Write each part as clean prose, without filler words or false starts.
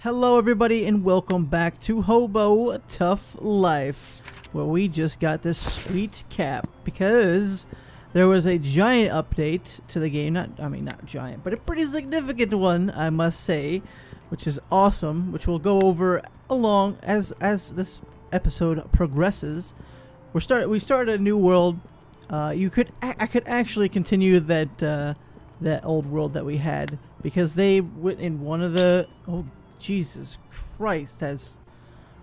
Hello everybody and welcome back to Hobo Tough Life, where we just got this sweet cap because there was a giant update to the game. Not giant, but a pretty significant one, I must say, which is awesome, which we'll go over along as this episode progresses. We started a new world. I could actually continue that old world that we had because they went in one of the Jesus Christ, that's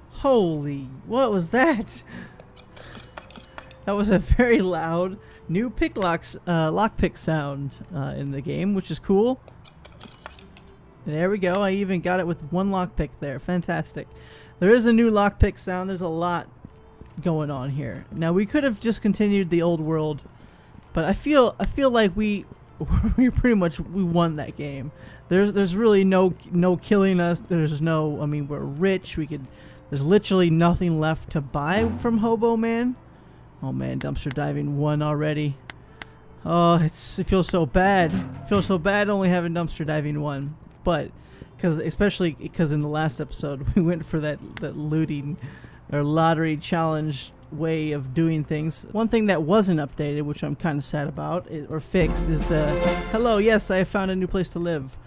holy, what was that? That was a very loud new lockpick sound in the game, which is cool. There we go, I even got it with one lockpick there. Fantastic. There is a new lockpick sound. There's a lot going on here. Now we could have just continued the old world, but I feel like we pretty much won that game. There's really no killing us. There's no, I mean, we're rich. There's literally nothing left to buy from Hobo, man. Oh man, dumpster diving 1 already. Oh, it feels so bad. It feels so bad only having dumpster diving 1. But especially because in the last episode we went for that looting or lottery challenge way of doing things. One thing that wasn't updated, which I'm kind of sad about, or fixed, is the hello, yes, I found a new place to live.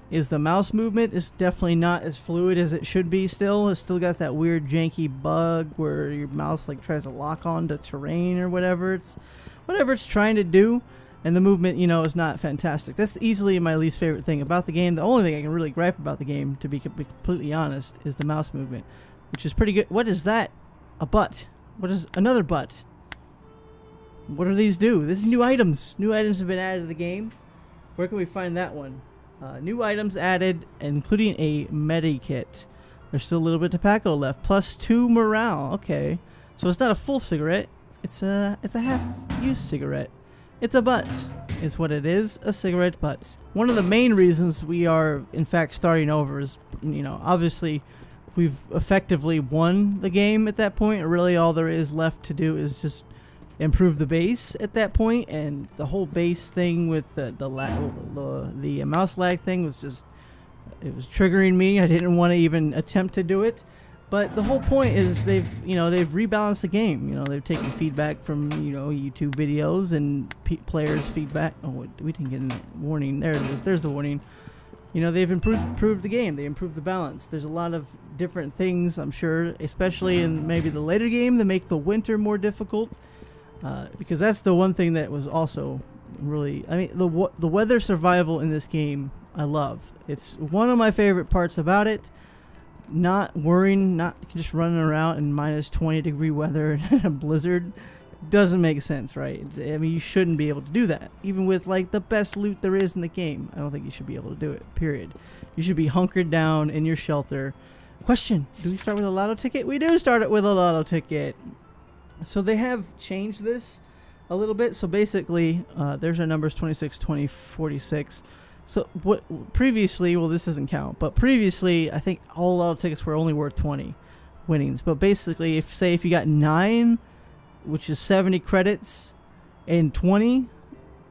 Is the mouse movement is definitely not as fluid as it should be. Still, it's still got that weird janky bug where your mouse like tries to lock onto terrain or whatever it's trying to do, and the movement, you know, is not fantastic. That's easily my least favorite thing about the game. The only thing I can really gripe about the game, to be completely honest, is the mouse movement, which is pretty good. What is that? A butt. What is another butt? What do these do? This is new items. New items have been added to the game. Where can we find that one? New items added, including a medikit. There's still a little bit of tobacco left. Plus 2 morale. Okay, so it's not a full cigarette. It's a half-used cigarette. It's a butt. Is what it is. A cigarette butt. One of the main reasons we are, in fact, starting over is, you know, obviously, we've effectively won the game at that point. Really all there is left to do is just improve the base at that point, and the whole base thing with the mouse lag thing was just, it was triggering me. I didn't want to even attempt to do it, but the whole point is they've rebalanced the game. You know, they've taken feedback from, you know, YouTube videos and players' feedback. Oh, we didn't get a warning. There it is. There's the warning. You know, they've improved the game. They improved the balance. There's a lot of different things, I'm sure, especially in maybe the later game, that make the winter more difficult. Because that's the one thing that was also really, I mean, the weather survival in this game, I love. It's one of my favorite parts about it. Not worrying, not just running around in minus 20-degree weather in a blizzard. Doesn't make sense, right? I mean, you shouldn't be able to do that. Even with like the best loot there is in the game, I don't think you should be able to do it, period. You should be hunkered down in your shelter. Question, do we start with a lotto ticket? We do start it with a lotto ticket. So they have changed this a little bit. So basically, there's our numbers, 26, 20, 46. So what previously, well, this doesn't count, but previously I think all lotto tickets were only worth 20 winnings. But basically, if you got 9, which is 70 credits, and 20,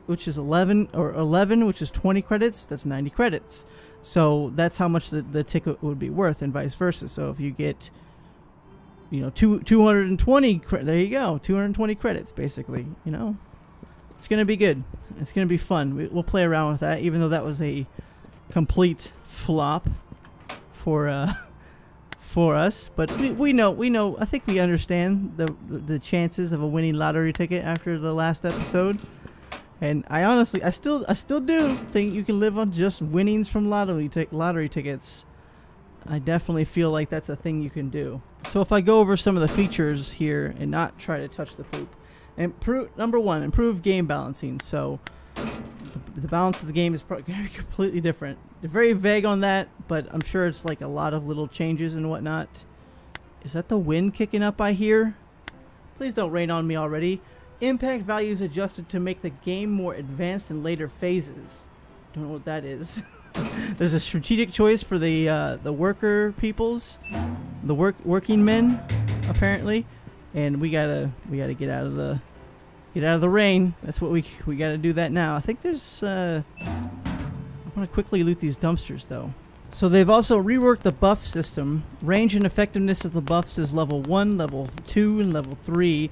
which is 11, or 11, which is 20 credits, that's 90 credits. So that's how much the ticket would be worth, and vice versa. So if you get, you know, 220, there you go, 220 credits, basically, you know. It's going to be good. It's going to be fun. We'll play around with that, even though that was a complete flop for us, but we know. I think we understand the chances of a winning lottery ticket after the last episode, and I still do think you can live on just winnings from lottery tickets. I definitely feel like that's a thing you can do. So if I go over some of the features here and not try to touch the poop, number 1, improve game balancing. So the balance of the game is probably going to be completely different. They're very vague on that, but I'm sure it's like a lot of little changes and whatnot. Is that the wind kicking up I hear? Please don't rain on me already. Impact values adjusted to make the game more advanced in later phases. Don't know what that is. There's a strategic choice for the worker peoples, the working men, apparently, and we gotta get out of the rain. That's what we gotta do that now. I think there's I want to quickly loot these dumpsters though. So they've also reworked the buff system. Range and effectiveness of the buffs is level 1, level 2, and level 3.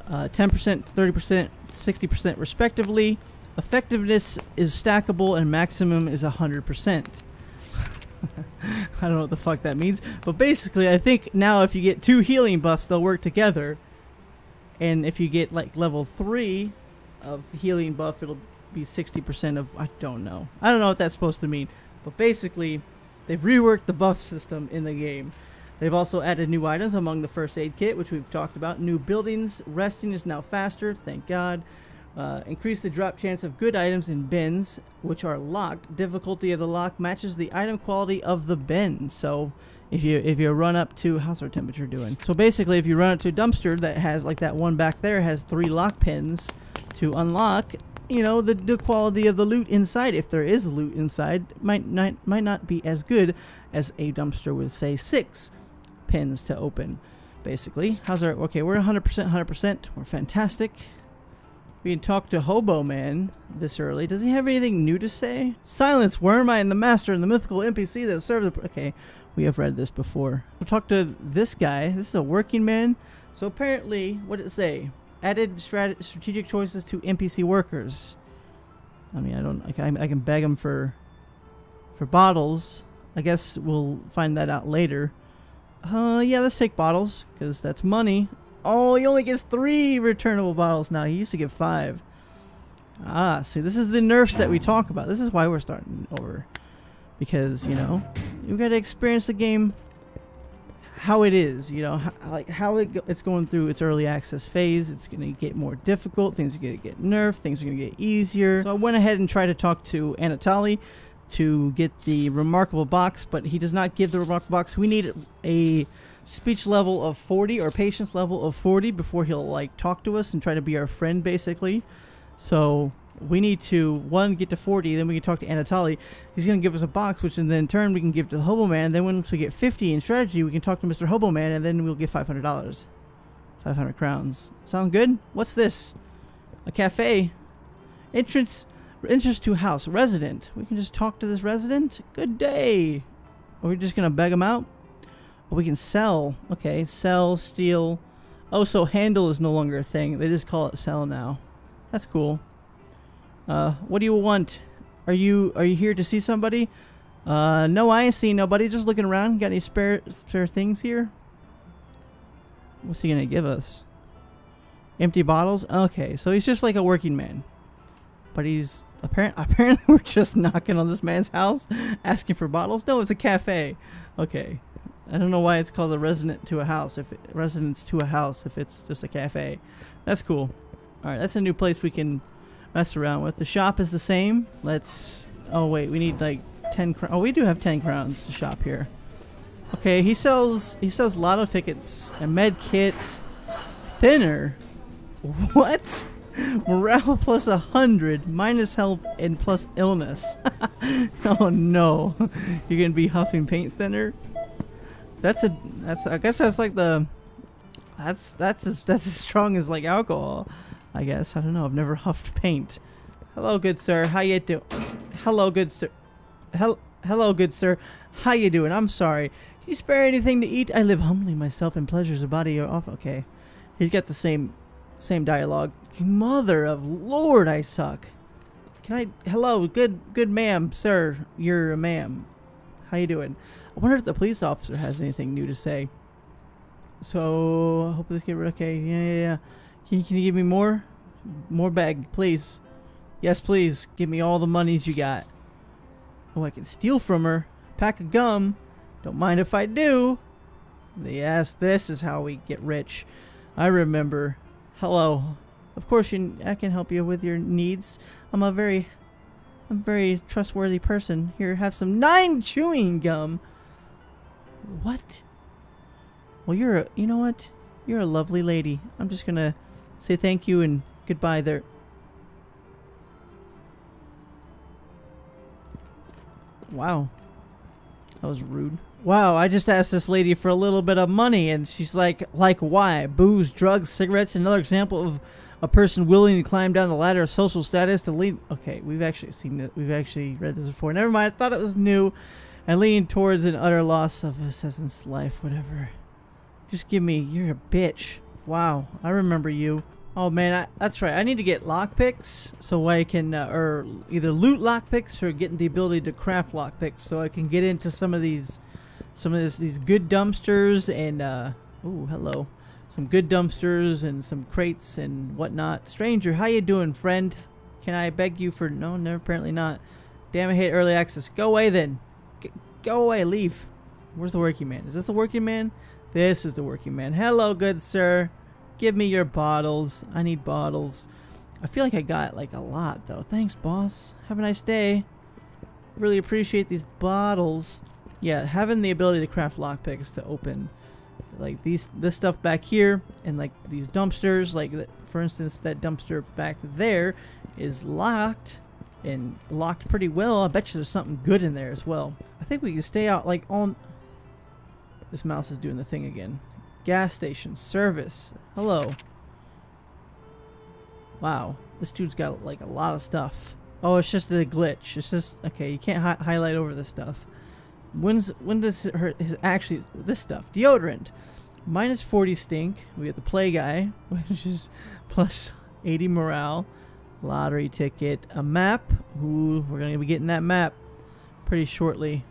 10%, 30%, 60% respectively. Effectiveness is stackable and maximum is 100%. I don't know what the fuck that means. But basically, I think now if you get 2 healing buffs, they'll work together. And if you get like level 3 of healing buff, it'll be 60% of... I don't know. I don't know what that's supposed to mean. But basically, they've reworked the buff system in the game. They've also added new items among the first aid kit, which we've talked about. New buildings. Resting is now faster, thank God. Increase the drop chance of good items in bins, which are locked. Difficulty of the lock matches the item quality of the bin. So if you run up to... how's our temperature doing? So basically, if you run up to a dumpster that has, like that one back there, has 3 lock pins to unlock... you know, the quality of the loot inside, if there is loot inside, might not be as good as a dumpster with, say, 6 pins to open, basically. How's our... okay, we're 100%. We're fantastic. We can talk to Hobo Man this early. Does he have anything new to say? Silence, worm, I am the master and the mythical NPC that serve the... okay, we have read this before. We'll talk to this guy. This is a working man. So apparently, what did it say? Added strategic choices to NPC workers. I mean, I can beg them for bottles. I guess we'll find that out later. Yeah, let's take bottles because that's money. Oh, he only gets 3 returnable bottles now. He used to get 5. Ah, see, this is the nerfs that we talk about. This is why we're starting over, because you know you got to experience the game how it is, you know, how it's going through its early access phase. It's going to get more difficult. Things are going to get nerfed. Things are going to get easier. So I went ahead and tried to talk to Anatoly to get the remarkable box, but he does not give the remarkable box. We need a speech level of 40 or patience level of 40 before he'll like talk to us and try to be our friend, basically. So we need to, 1, get to 40, then we can talk to Anatoly. He's going to give us a box, which in turn we can give to the Hobo Man. Then once we get 50 in strategy, we can talk to Mr. Hobo Man, and then we'll get $500. 500 crowns. Sound good? What's this? A cafe. Entrance to house. Resident. We can just talk to this resident? Good day. Are we just going to beg him out? Oh, we can sell. Okay, sell, steal. Oh, so handle is no longer a thing. They just call it sell now. That's cool. What do you want? Are you here to see somebody? No, I ain't seen nobody. Just looking around. Got any spare things here? What's he gonna give us? Empty bottles? Okay, so he's just like a working man. But he's apparently we're just knocking on this man's house asking for bottles. No, it's a cafe. Okay. I don't know why it's called a residence to a house if it's just a cafe. That's cool. All right, that's a new place we can mess around with. The shop is the same. Let's... oh wait, we need like 10 crowns. Oh, we do have 10 crowns to shop here. Okay, he sells lotto tickets, a med kit, thinner. What? Morale plus 100, minus health and plus illness. Oh no, you're gonna be huffing paint thinner. I guess that's like the that's as strong as like alcohol. I guess. I don't know. I've never huffed paint. Hello, good sir. How you doing? Hello, good sir. Hello, good sir. How you doing? I'm sorry. Can you spare anything to eat? I live humbly myself in pleasures of body or off. Okay. He's got the same dialogue. Mother of Lord, I suck. Can I... hello, good ma'am, sir. You're a ma'am. How you doing? I wonder if the police officer has anything new to say. So, I hope this get okay. Yeah. Can you give me more? More bag, please. Yes, please. Give me all the monies you got. Oh, I can steal from her. Pack of gum. Don't mind if I do. Yes, this is how we get rich. I remember. Hello. Of course, I can help you with your needs. I'm a very trustworthy person. Here, have some 9 chewing gum. What? Well, you know what? You're a lovely lady. I'm just gonna say thank you and goodbye there. Wow. That was rude. Wow, I just asked this lady for a little bit of money and she's like why? Booze, drugs, cigarettes, another example of a person willing to climb down the ladder of social status to lead. Okay, we've actually seen it. We've actually read this before. Never mind, I thought it was new. I lean towards an utter loss of assassin's life, whatever. Just give me, you're a bitch. Wow, I remember you. Oh man, that's right. I need to get lockpicks so I can, or either loot lockpicks or getting the ability to craft lockpicks so I can get into some of these good dumpsters and, ooh, hello. Some good dumpsters and some crates and whatnot. Stranger, how you doing, friend? Can I beg you for, no, never, apparently not. Damn, I hate early access. Go away then. Go away, leave. Where's the working man? Is this the working man? This is the working man. Hello, good sir. Give me your bottles. I need bottles. I feel like I got like a lot though. Thanks, boss. Have a nice day. Really appreciate these bottles. Yeah, having the ability to craft lockpicks to open like this stuff back here and like these dumpsters, like for instance that dumpster back there is locked and locked pretty well. I bet you there's something good in there as well. I think we can stay out like on. This mouse is doing the thing again. Gas station service. Hello. Wow, this dude's got like a lot of stuff. Oh, it's just a glitch. It's just okay. You can't highlight over this stuff. When does it hurt? Is actually this stuff? Deodorant. Minus 40 stink. We get the play guy, which is plus 80 morale. Lottery ticket. A map. Ooh, we're gonna be getting that map pretty shortly.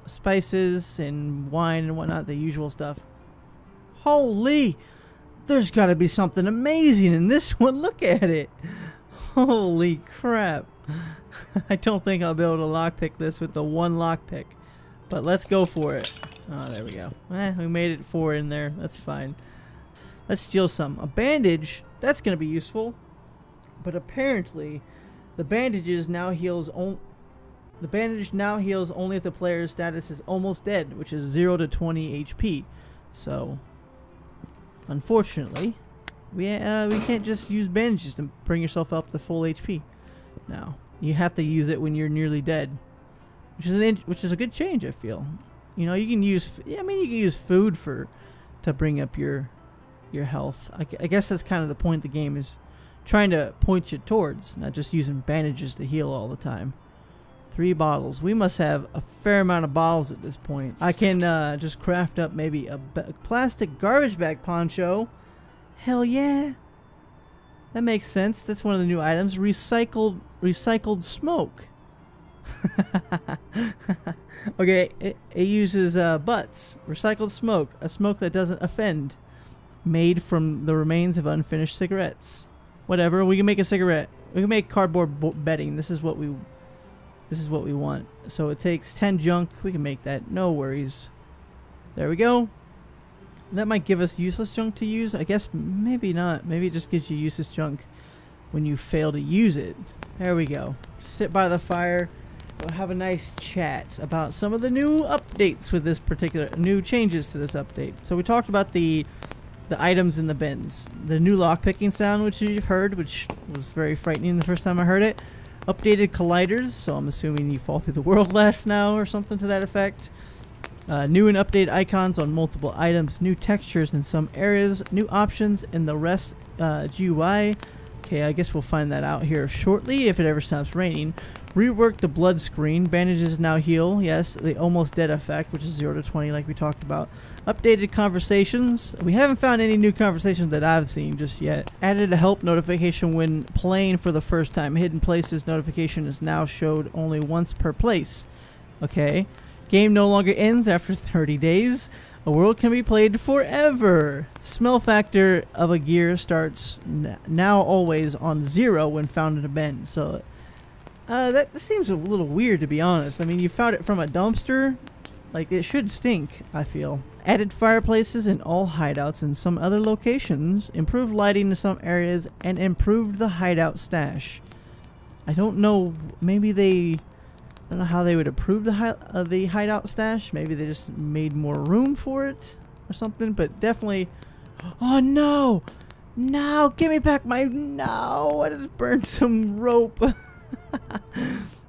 Spices and wine and whatnot, the usual stuff. Holy, there's got to be something amazing in this one. Look at it. Holy crap. I don't think I'll be able to lockpick this with the one lockpick, but let's go for it. Oh, there we go. We made it 4 in there. That's fine. Let's steal some. A bandage, that's going to be useful, but apparently the bandages now heals only. The bandage now heals only if the player's status is almost dead, which is 0 to 20 HP. So, unfortunately, we can't just use bandages to bring yourself up to full HP. Now, you have to use it when you're nearly dead, which is a good change, I feel. You know, you can use, I mean, you can use food to bring up your health. I guess that's kind of the point the game is trying to point you towards, not just using bandages to heal all the time. 3 bottles. We must have a fair amount of bottles at this point. I can just craft up maybe a plastic garbage bag poncho. Hell yeah. That makes sense. That's one of the new items. Recycled smoke. Okay, it uses butts. Recycled smoke. A smoke that doesn't offend. Made from the remains of unfinished cigarettes. Whatever. We can make a cigarette. We can make cardboard bedding. This is what we want. So it takes 10 junk. We can make that. No worries. There we go. That might give us useless junk to use. I guess maybe not. Maybe it just gives you useless junk when you fail to use it. There we go. Sit by the fire. We'll have a nice chat about some of the new updates with this particular new changes to this update. So we talked about the items in the bins. The new lockpicking sound, which you've heard, which was very frightening the first time I heard it. Updated colliders, so I'm assuming you fall through the world less now or something to that effect. New and updated icons on multiple items, new textures in some areas, new options in the rest GUI. Okay, I guess we'll find that out here shortly if it ever stops raining. Reworked the blood screen. Bandages now heal. Yes, the almost dead effect, which is 0 to 20 like we talked about. Updated conversations. We haven't found any new conversations that I've seen just yet. Added a help notification when playing for the first time. Hidden places notification is now showed only once per place. Okay. Game no longer ends after 30 days. A world can be played forever. Smell factor of a gear starts now always on 0 when found in a bin. So that seems a little weird, to be honest. I mean, you found it from a dumpster. Like, it should stink, I feel. Added fireplaces in all hideouts in some other locations. Improved lighting in some areas. And improved the hideout stash. I don't know. Maybe they... I don't know how they would improve the hideout stash. Maybe they just made more room for it or something. But definitely... Oh, no! No! Give me back my... No! I just burned some rope.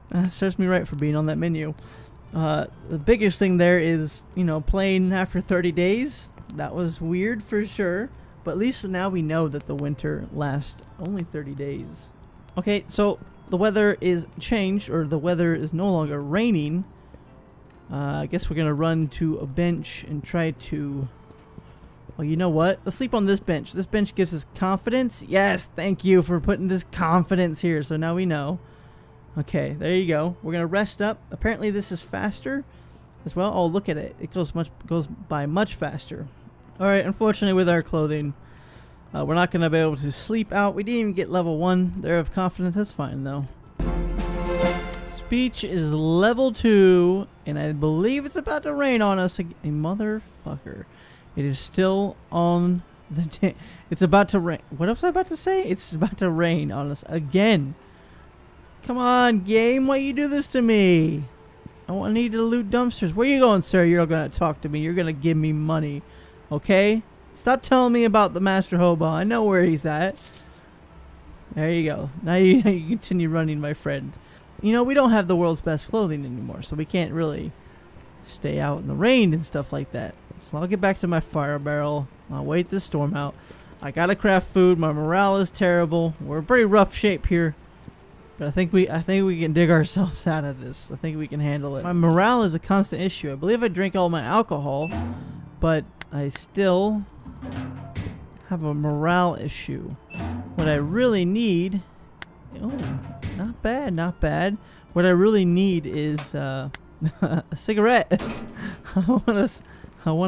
That serves me right for being on that menu. The biggest thing there is, you know, playing after 30 days. That was weird for sure. But at least now we know that the winter lasts only 30 days. Okay, so... the weather is changed, or the weather is no longer raining. I guess we're gonna run to a bench and try to... Well, you know what? Let's sleep on this bench. This bench gives us confidence. Yes, thank you for putting this confidence here. So now we know. Okay, there you go. We're gonna rest up. Apparently this is faster as well. Oh, look at it. It goes by much faster. All right. Unfortunately, with our clothing, we're not gonna be able to sleep out. We didn't even get level 1 there of confidence. That's fine though. Speech is level 2, and I believe it's about to rain on us again. Motherfucker. It is still on the... It's about to rain. What was I about to say? It's about to rain on us again. Come on, game. Why you do this to me? I need to loot dumpsters. Where you going, sir? You're going to talk to me. You're going to give me money. Okay? Stop telling me about the Master Hobo. I know where he's at. There you go. Now you continue running, my friend. You know, we don't have the world's best clothing anymore, so we can't really stay out in the rain and stuff like that. So I'll get back to my fire barrel. I'll wait this storm out. I gotta craft food. My morale is terrible. We're in pretty rough shape here, but I think we can dig ourselves out of this. I think we can handle it. My morale is a constant issue. I believe I drank all my alcohol, but I still have a morale issue. What I really need... Oh, not bad, not bad. What I really need is a cigarette. I want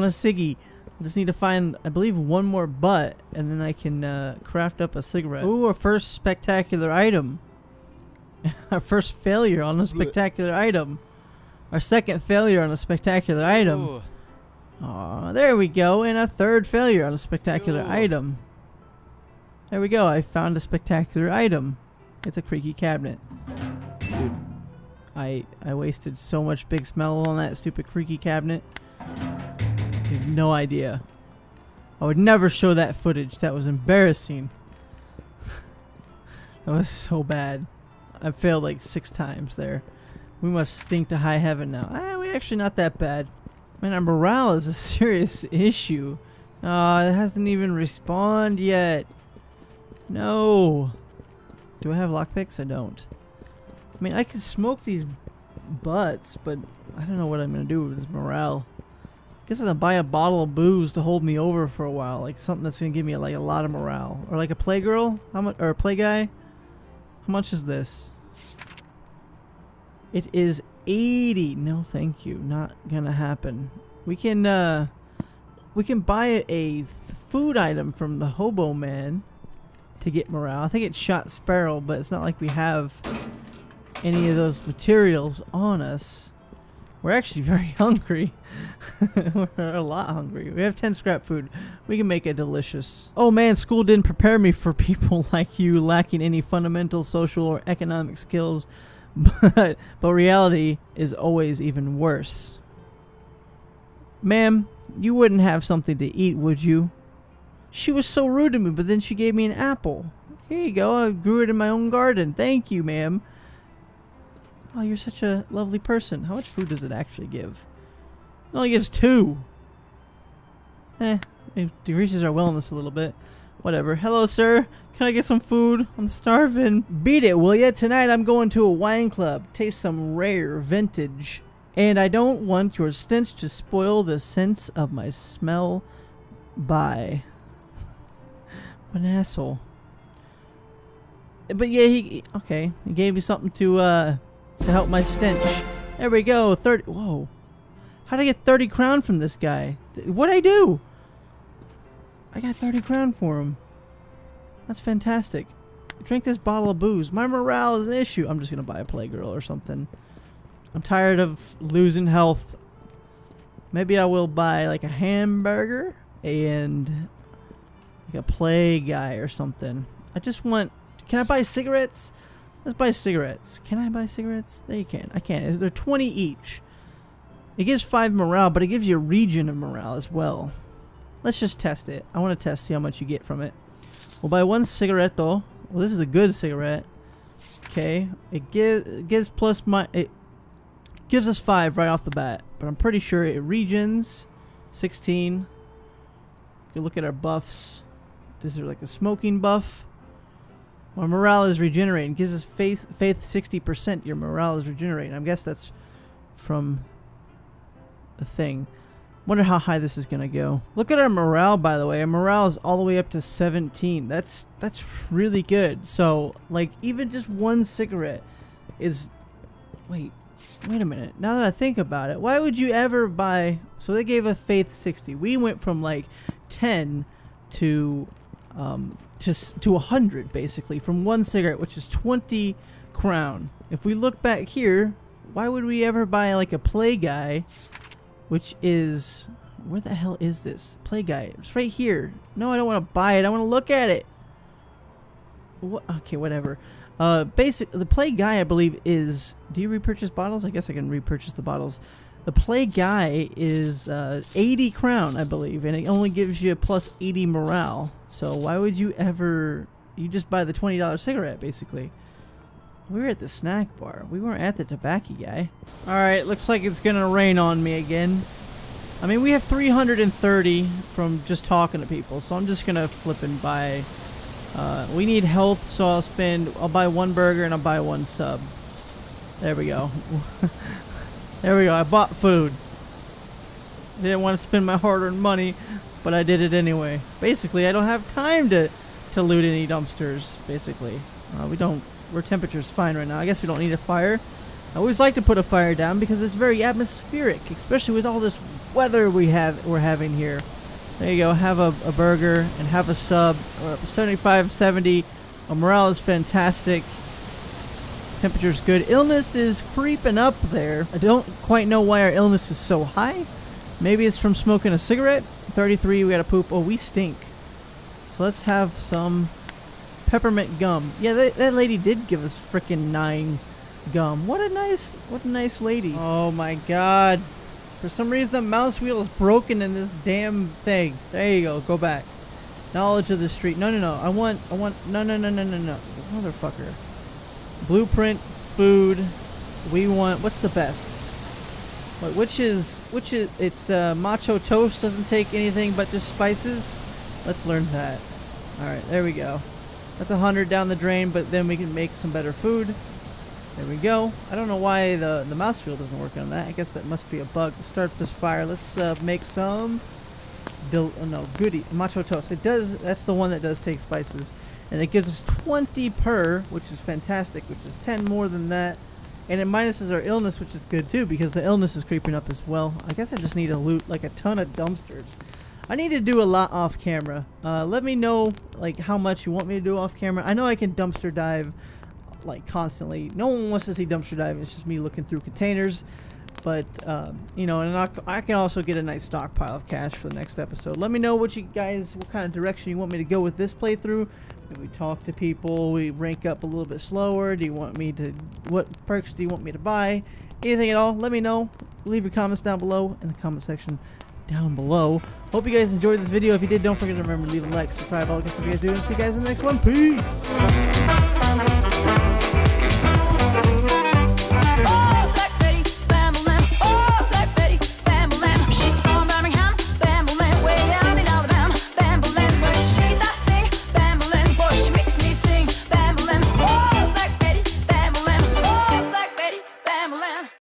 a ciggy. I just need to find, I believe, one more butt, and then I can craft up a cigarette. Ooh, our first spectacular item. Our first failure on a spectacular item. Our second failure on a spectacular item. Aw, there we go. And a third failure on a spectacular item. There we go. I found a spectacular item. It's a creaky cabinet. Dude, I wasted so much big smell on that stupid creaky cabinet. You have no idea. I would never show that footage. That was embarrassing. That was so bad. I failed like 6 times there. We must stink to high heaven now. We're actually not that bad. Man, our morale is a serious issue. It hasn't even respawned yet. No. Do I have lockpicks? I don't. I mean, I could smoke these butts, but I don't know what I'm going to do with this morale. I guess I'm going to buy a bottle of booze to hold me over for a while. Like something that's going to give me like a lot of morale. Or like a playgirl? How much? Or a play guy? How much is this? It is 80. No, thank you. Not going to happen. We can buy a food item from the Hobo Man to get morale. I think it shot Sparrow, but it's not like we have any of those materials on us. We're actually very hungry. We're a lot hungry. We have 10 scrap food. We can make it delicious. Oh man, school didn't prepare me for people like you lacking any fundamental social or economic skills, but reality is always even worse. Ma'am, you wouldn't have something to eat, would you? She was so rude to me, but then she gave me an apple. Here you go. I grew it in my own garden. Thank you, ma'am. Oh, you're such a lovely person. How much food does it actually give? It only gives 2. It decreases our wellness a little bit. Whatever. Hello, sir. Can I get some food? I'm starving. Beat it, will ya? Tonight I'm going to a wine club. Taste some rare vintage. And I don't want your stench to spoil the sense of my smell. Bye. What an asshole. But yeah, he gave me something to help my stench. There we go. 30. Whoa. How'd I get 30 crown from this guy? What'd I do? I got 30 crown for him. That's fantastic. Drink this bottle of booze. My morale is an issue. I'm just gonna buy a playgirl or something. I'm tired of losing health. Maybe I will buy like a hamburger and like a play guy or something. I just want... Can I buy cigarettes? Let's buy cigarettes. Can I buy cigarettes? There you can. I can't. They're 20 each. It gives 5 morale, but it gives you a region of morale as well. Let's just test it. I want to test, see how much you get from it. We'll buy 1 cigarette though. Well, this is a good cigarette. Okay. It gives plus my... It gives us 5 right off the bat. But I'm pretty sure it regions 16. You can look at our buffs. This is like a smoking buff. My morale is regenerating. Gives us faith 60%. Your morale is regenerating. I guess that's from a thing. Wonder how high this is gonna go. Look at our morale, by the way. Our morale is all the way up to 17. That's really good. So, like, even just one cigarette is... Wait a minute. Now that I think about it, why would you ever buy... So they gave a Faith 60. We went from, like, 10 to 100, basically, from one cigarette, which is 20 crown. If we look back here, why would we ever buy, like, a Play Guy... Which is... Where the hell is this? Play Guy. It's right here. No, I don't want to buy it. I want to look at it. What? Okay, whatever. The Play Guy, I believe, is... Do you repurchase bottles? I guess I can repurchase the bottles. The Play Guy is 80 crown, I believe. And it only gives you plus 80 morale. So why would you ever... You just buy the $20 cigarette, basically. We were at the snack bar. We weren't at the tobacco guy. Alright, looks like it's gonna rain on me again. I mean, we have 330 from just talking to people, so I'm just gonna flip and buy. We need health, so I'll buy one burger and I'll buy one sub. There we go. There we go, I bought food. Didn't want to spend my hard-earned money, but I did it anyway. Basically, I don't have time to loot any dumpsters, basically. Our temperature's fine right now. I guess we don't need a fire. I always like to put a fire down because it's very atmospheric, especially with all this weather we're having here. There you go. Have a burger and have a sub. 75, 70. Our morale is fantastic. Temperature's good. Illness is creeping up there. I don't quite know why our illness is so high. Maybe it's from smoking a cigarette. 33. We gotta poop. Oh, we stink. So let's have some peppermint gum. Yeah, that lady did give us frickin' 9 gum. What a nice lady. Oh my god. For some reason the mouse wheel is broken in this damn thing. There you go. Go back. Knowledge of the street. No. I want no. Motherfucker. Blueprint, food. We want, what's the best? Which is it's macho toast, doesn't take anything but just spices. Let's learn that. Alright, there we go. That's 100 down the drain, but then we can make some better food. There we go. I don't know why the mouse wheel doesn't work on that. I guess that must be a bug. To start this fire, let's make some goody macho toast. It does. That's the one that does take spices, and it gives us 20 per, which is fantastic. Which is 10 more than that, and it minuses our illness, which is good too because the illness is creeping up as well. I guess I just need to loot like a ton of dumpsters. I need to do a lot off camera. Let me know like how much you want me to do off camera. I know I can dumpster dive like constantly. No one wants to see dumpster diving. It's just me looking through containers. But you know, and I can also get a nice stockpile of cash for the next episode. Let me know what kind of direction you want me to go with this playthrough. Do we talk to people? We rank up a little bit slower? Do you want me to? What perks do you want me to buy? Anything at all? Let me know. Leave your comments down below in the comment section down below. Hope you guys enjoyed this video. If you did, don't forget to remember to leave a like, subscribe, all the good stuff you guys do, and see you guys in the next one. Peace!